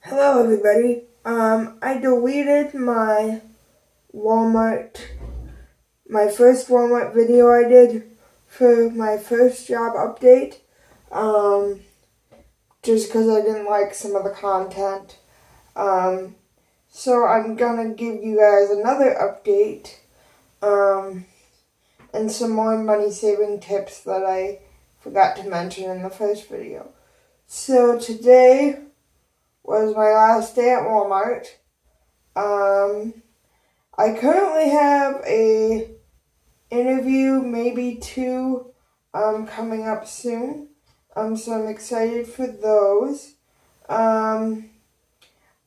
Hello, everybody. I deleted Walmart, my first Walmart video I did for my first job update, just because I didn't like some of the content. So I'm gonna give you guys another update, and some more money saving tips that I forgot to mention in the first video. So today was my last day at Walmart. I currently have a interview, maybe two, coming up soon. So I'm excited for those. I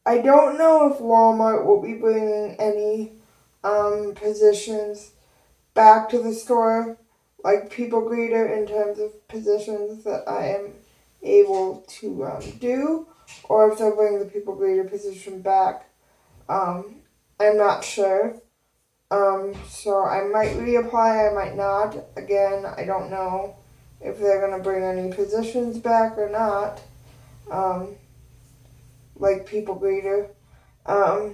don't know if Walmart will be bringing any positions back to the store, like people greeter, in terms of positions that I am able to do, or if they'll bring the people greeter position back. I'm not sure. So I might reapply, I might not. Again, I don't know if they're gonna bring any positions back or not. Like people greeter. But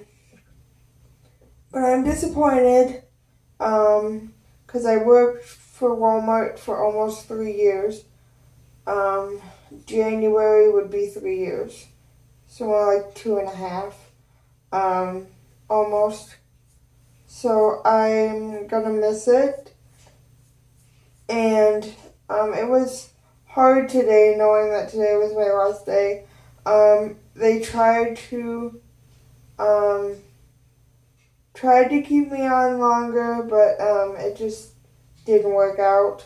I'm disappointed. Cause I worked for Walmart for almost 3 years. January would be 3 years. So more like 2.5. Almost. So I'm gonna miss it. And it was hard today, knowing that today was my last day. They tried to keep me on longer, but it just didn't work out.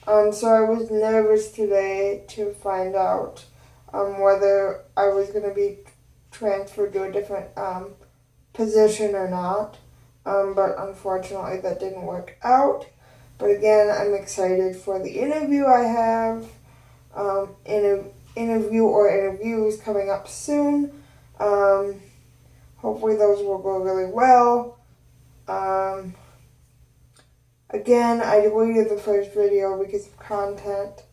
So I was nervous today to find out whether I was going to be transferred to a different position or not. But unfortunately that didn't work out. But again, I'm excited for the interview I have. Interviews coming up soon. Hopefully those will go really well. Again, I deleted the first video because of content.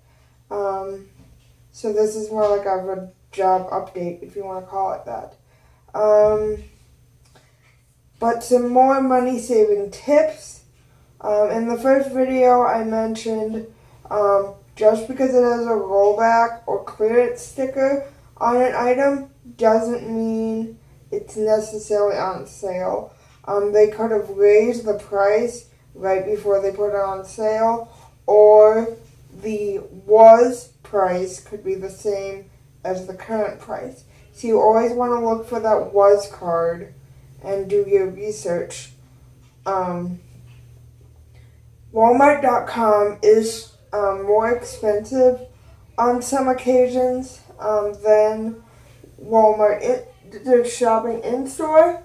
So this is more like a job update, if you want to call it that. But some more money saving tips. In the first video I mentioned just because it has a rollback or clearance sticker on an item doesn't mean it's necessarily on sale. They could have raised the price right before they put it on sale, or the was price could be the same as the current price. So you always want to look for that was card and do your research. Walmart.com is more expensive on some occasions than Walmart. They're shopping in store,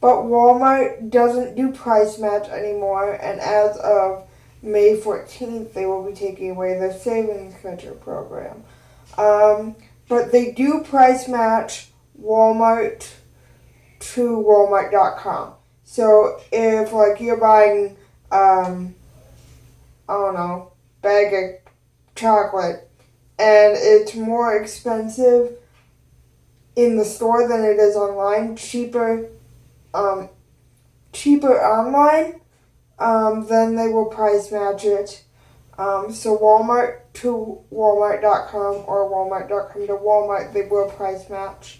but Walmart doesn't do price match anymore, and as of May 14th, they will be taking away their savings catcher program. But they do price match Walmart to Walmart.com. So if like you're buying, I don't know, bag of chocolate, and it's more expensive in the store than it is online, cheaper online, then they will price match it. So Walmart to Walmart.com or Walmart.com to Walmart, they will price match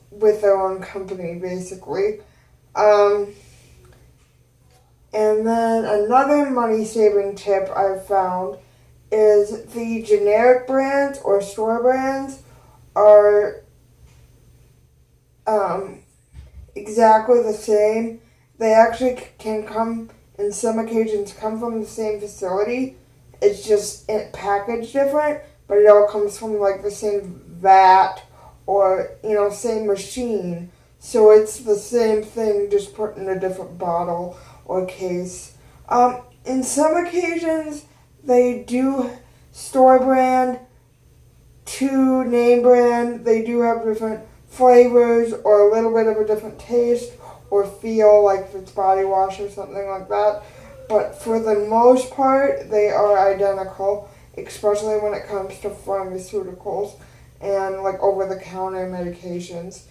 with their own company, basically. And then another money-saving tip I've found is the generic brands or store brands are exactly the same. They actually can come, in some occasions, come from the same facility. It's just packaged different, but it all comes from like the same vat or, same machine. So it's the same thing, just put in a different bottle or case. In some occasions, they do store brand to name brand. They do have different flavors or a little bit of a different taste or feel, like if it's body wash or something like that. But for the most part, they are identical, especially when it comes to pharmaceuticals. and like over-the-counter medications,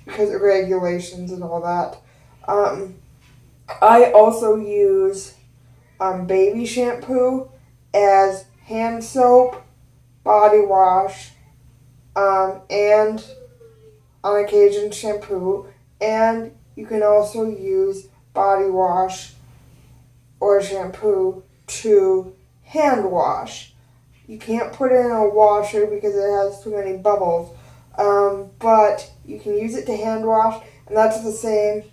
because of regulations and all that. I also use baby shampoo as hand soap, body wash, and on occasion shampoo, and you can also use body wash or shampoo to hand wash. You can't put it in a washer because it has too many bubbles, but you can use it to hand wash, and that's the same.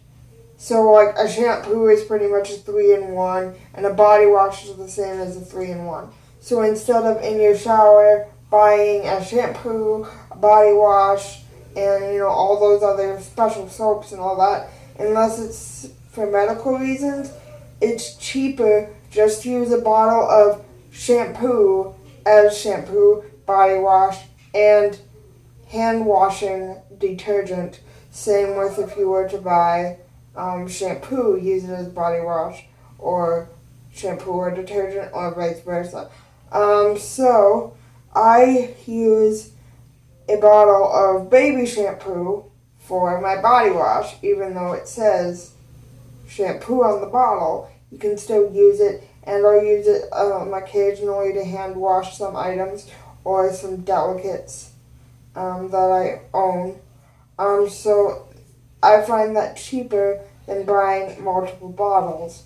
So like a shampoo is pretty much a 3-in-1, and a body wash is the same as a 3-in-1. So instead of in your shower buying a shampoo, a body wash, and all those other special soaps and all that, unless it's for medical reasons, it's cheaper just to use a bottle of shampoo as shampoo, body wash, and hand washing detergent. Same with if you were to buy shampoo, use it as body wash, or shampoo or detergent, or vice versa. So I use a bottle of baby shampoo for my body wash, even though it says shampoo on the bottle. You can still use it, and I'll use it occasionally to hand wash some items or some delicates that I own. So I find that cheaper than buying multiple bottles,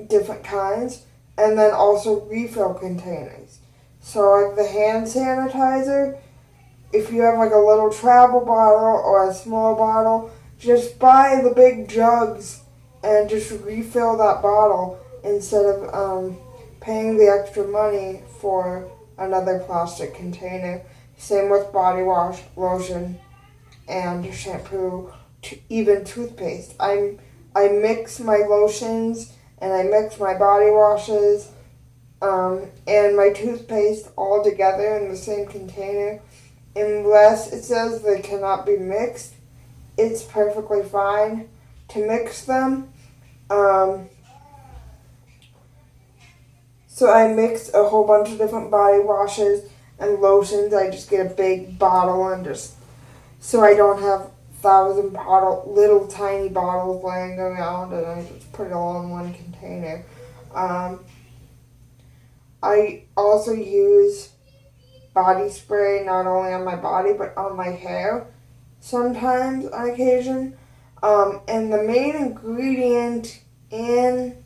different kinds, and then also refill containers. So like the hand sanitizer, if you have like a little travel bottle or a small bottle, just buy the big jugs and just refill that bottle instead of paying the extra money for another plastic container. Same with body wash, lotion, and shampoo, even toothpaste. I mix my lotions and I mix my body washes and my toothpaste all together in the same container. Unless it says they cannot be mixed, it's perfectly fine to mix them. So I mix a whole bunch of different body washes and lotions. I just get a big bottle and just, so I don't have 1,000 little tiny bottles laying around, and I just put it all in one container. I also use body spray not only on my body but on my hair sometimes on occasion. And the main ingredient in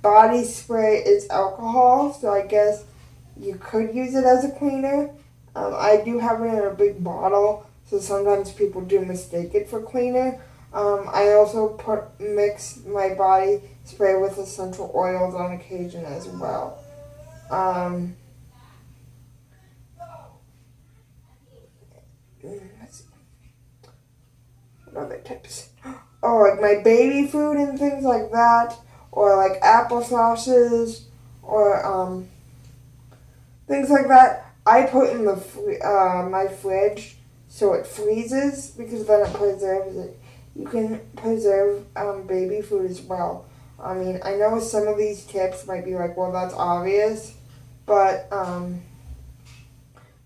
body spray is alcohol, so I guess you could use it as a cleaner. I do have it in a big bottle, so sometimes people do mistake it for cleaner. I also mix my body spray with essential oils on occasion as well. Let's see. What other tips? Oh, like my baby food and things like that, or like applesauces, or things like that. I put in the my fridge so it freezes, because then it preserves it. You can preserve baby food as well. I mean, I know some of these tips might be like, well, that's obvious, but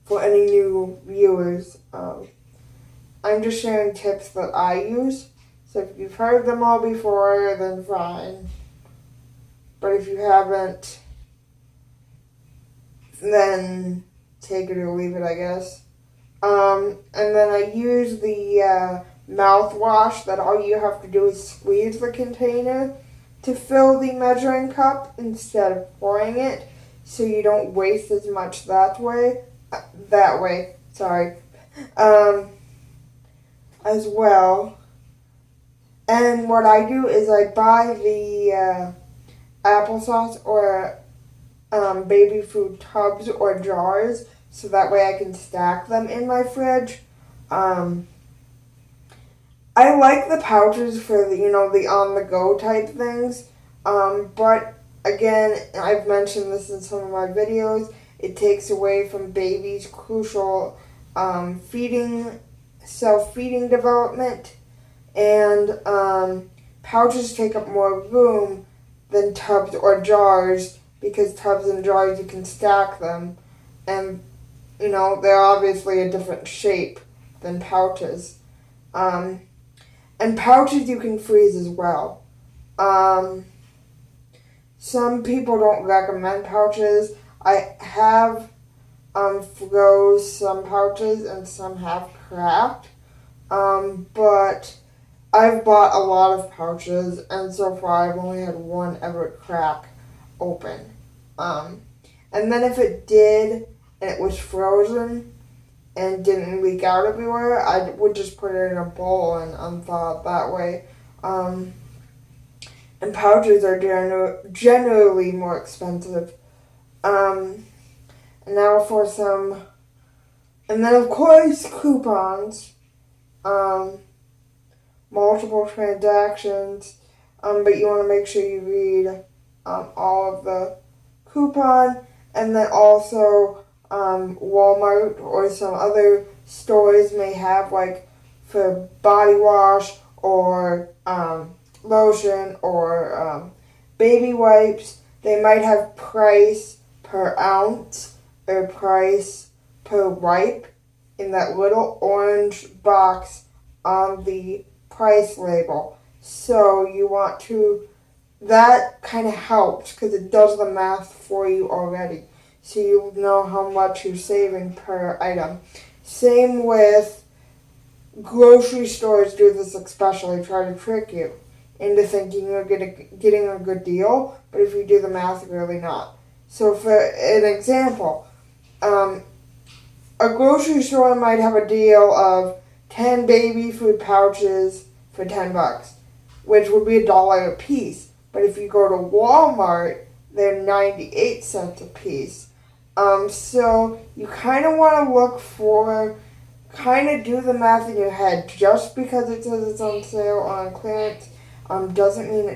for any new viewers, I'm just sharing tips that I use. So if you've heard them all before, then fine. But if you haven't, then take it or leave it, I guess. And then I use the mouthwash that all you have to do is squeeze the container to fill the measuring cup instead of pouring it, so you don't waste as much that way, as well. And what I do is I buy the applesauce or baby food tubs or jars, so that way I can stack them in my fridge. I like the pouches for the on-the-go type things, but again, I've mentioned this in some of my videos, it takes away from babies' crucial self-feeding development, and pouches take up more room than tubs or jars, because tubs and jars you can stack them, and they're obviously a different shape than pouches. And pouches you can freeze as well. Some people don't recommend pouches. I have froze some pouches and some have cracked. But I've bought a lot of pouches, and so far I've only had one ever crack open. And then if it did and it was frozen and didn't leak out everywhere, I would just put it in a bowl and unthaw it that way. And pouches are generally more expensive. And now for some, and then of course coupons. Multiple transactions, but you want to make sure you read all of the coupon, and then also Walmart or some other stores may have, like, for body wash or lotion or baby wipes, they might have price per ounce or price per wipe in that little orange box on the price label. So you want to, that kind of helps because it does the math for you already. So you know how much you're saving per item. Same with grocery stores do this especially, try to trick you into thinking you're getting a good deal, but if you do the math, you're really not. So for an example, a grocery store might have a deal of 10 baby food pouches for $10, which would be $1 a piece. But if you go to Walmart, they're 98 cents a piece. So you kind of want to look for, kind of do the math in your head. Just because it says it's on sale or on clearance doesn't mean it